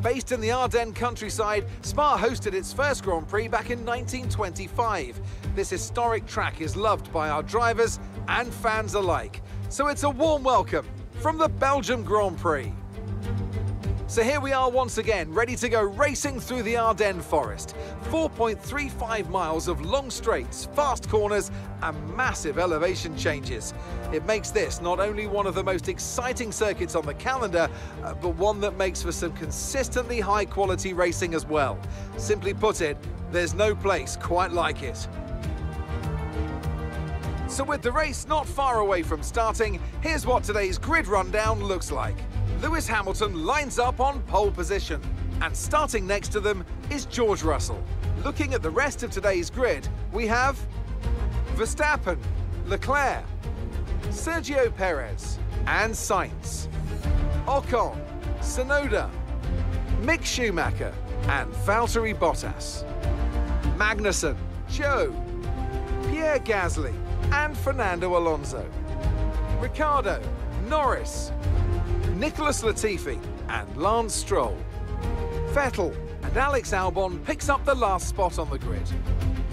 Based in the Ardennes countryside, Spa hosted its first Grand Prix back in 1925. This historic track is loved by our drivers and fans alike. So it's a warm welcome from the Belgium Grand Prix. So here we are once again, ready to go racing through the Ardennes forest. 4.35 miles of long straights, fast corners and massive elevation changes. It makes this not only one of the most exciting circuits on the calendar, but one that makes for some consistently high quality racing as well. Simply put it, there's no place quite like it. So with the race not far away from starting, here's what today's grid rundown looks like. Lewis Hamilton lines up on pole position, and starting next to them is George Russell. Looking at the rest of today's grid, we have Verstappen, Leclerc, Sergio Perez and Sainz, Ocon, Tsunoda, Mick Schumacher and Valtteri Bottas, Magnussen, Zhou, Pierre Gasly and Fernando Alonso, Ricciardo, Norris, Nicholas Latifi and Lance Stroll. Vettel and Alex Albon picks up the last spot on the grid.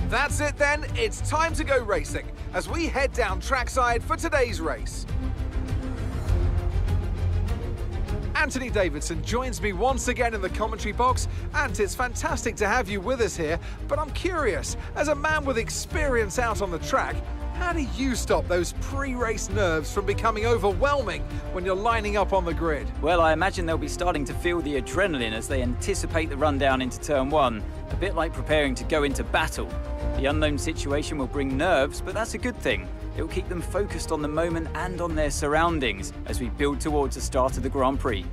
That's it then, it's time to go racing as we head down trackside for today's race. Anthony Davidson joins me once again in the commentary box. Ant, it's fantastic to have you with us here, but I'm curious, as a man with experience out on the track, how do you stop those pre-race nerves from becoming overwhelming when you're lining up on the grid? Well, I imagine they'll be starting to feel the adrenaline as they anticipate the run down into turn one, a bit like preparing to go into battle. The unknown situation will bring nerves, but that's a good thing. It will keep them focused on the moment and on their surroundings as we build towards the start of the Grand Prix.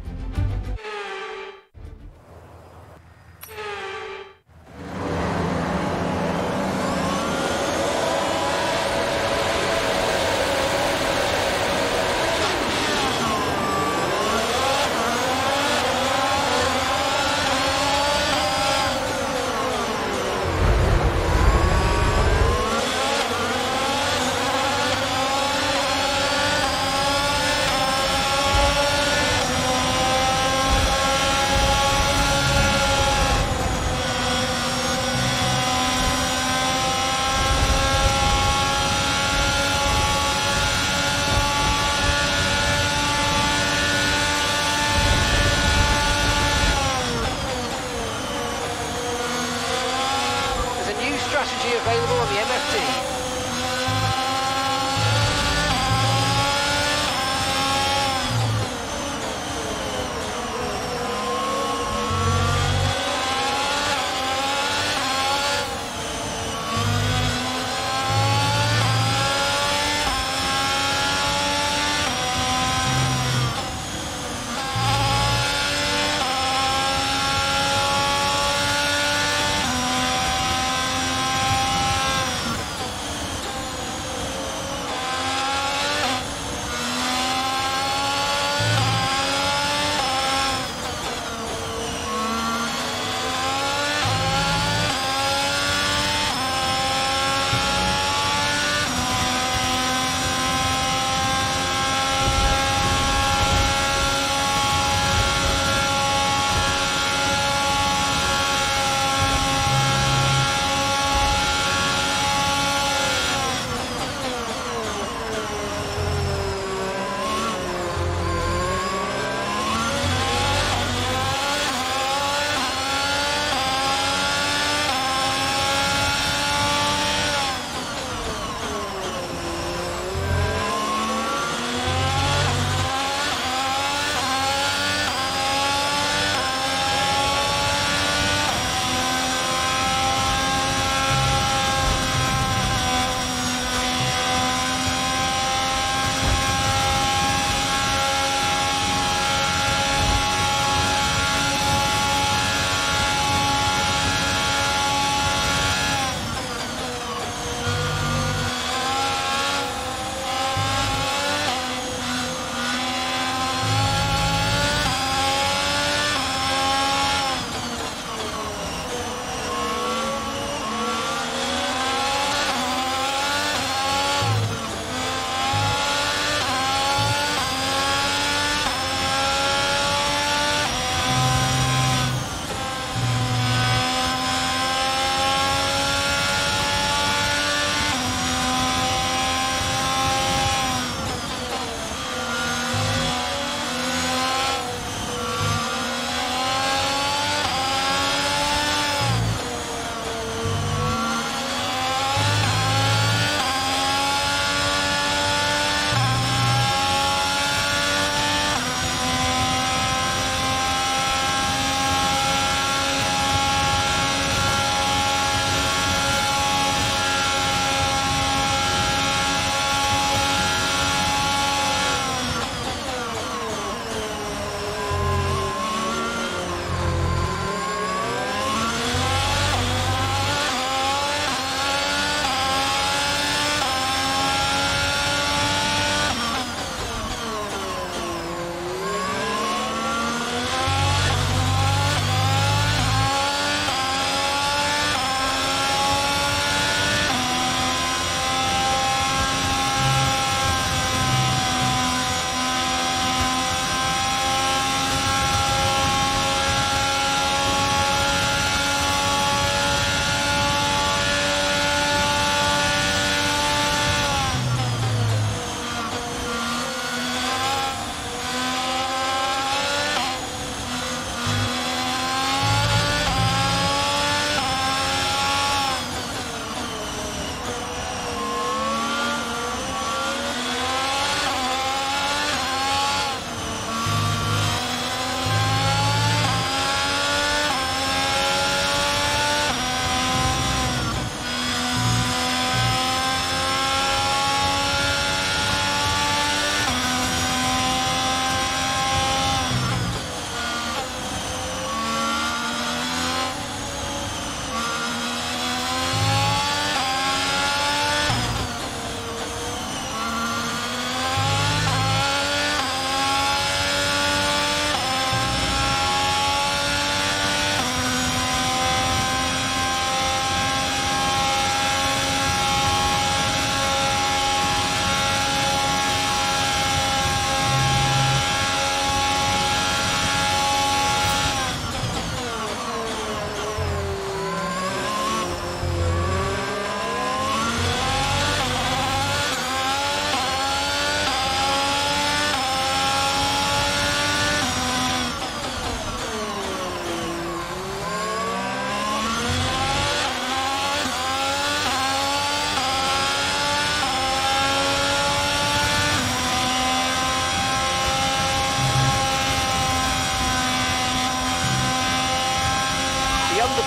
Available on the MFD.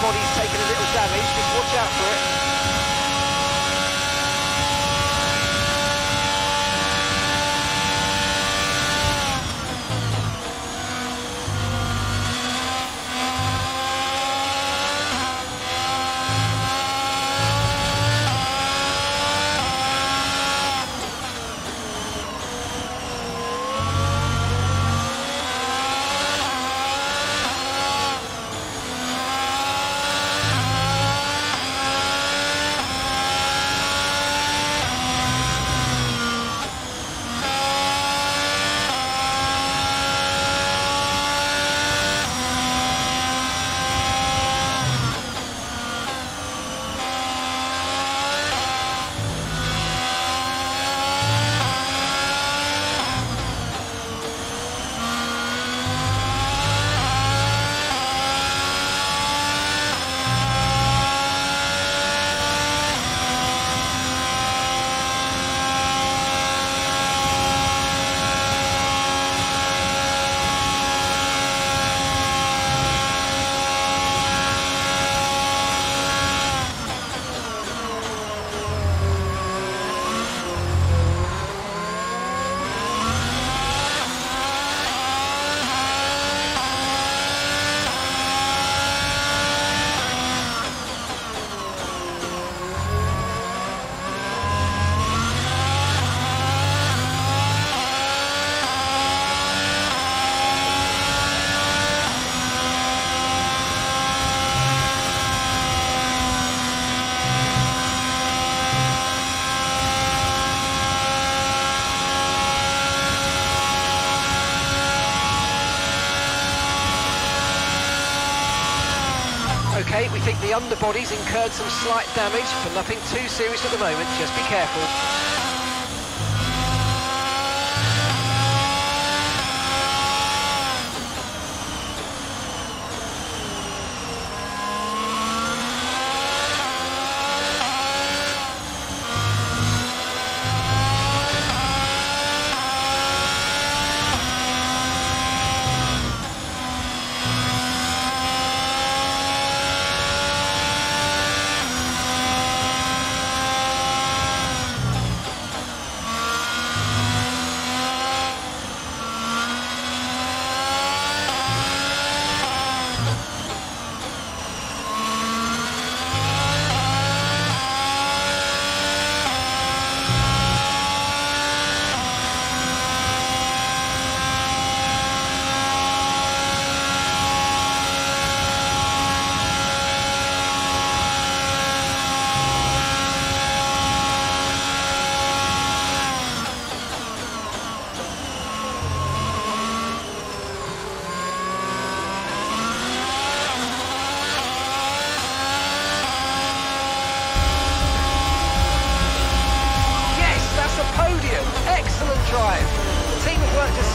underbody's taken a little damage, just watch out for it. Okay, we think the underbody's incurred some slight damage, but nothing too serious at the moment, just be careful.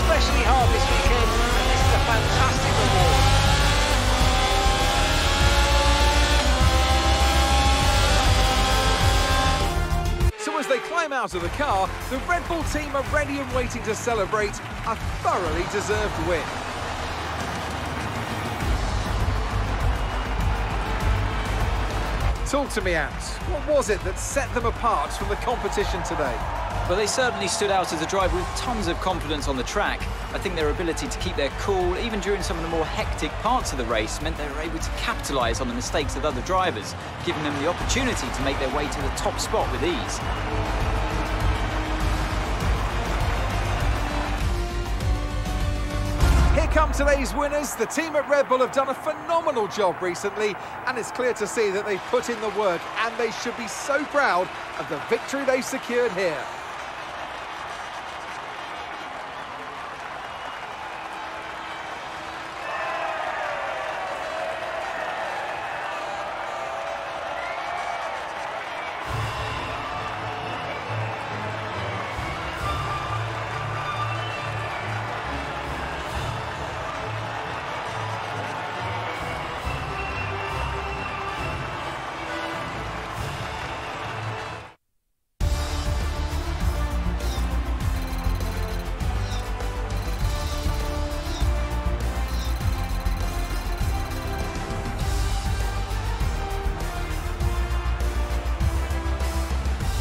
Especially hard this weekend, and this is a fantastic reward. So as they climb out of the car, the Red Bull team are ready and waiting to celebrate a thoroughly deserved win. Talk to me, Ant. What was it that set them apart from the competition today? Well, they certainly stood out as a driver with tons of confidence on the track. I think their ability to keep their cool, even during some of the more hectic parts of the race, meant they were able to capitalise on the mistakes of other drivers, giving them the opportunity to make their way to the top spot with ease. Here come today's winners. The team at Red Bull have done a phenomenal job recently, and it's clear to see that they've put in the work, and they should be so proud of the victory they've secured here.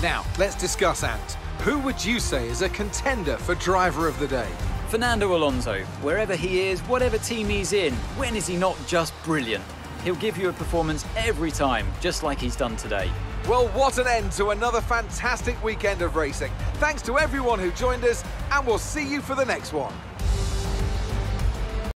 Now, let's discuss, Ant. Who would you say is a contender for driver of the day? Fernando Alonso, wherever he is, whatever team he's in, when is he not just brilliant? He'll give you a performance every time, just like he's done today. Well, what an end to another fantastic weekend of racing. Thanks to everyone who joined us, and we'll see you for the next one.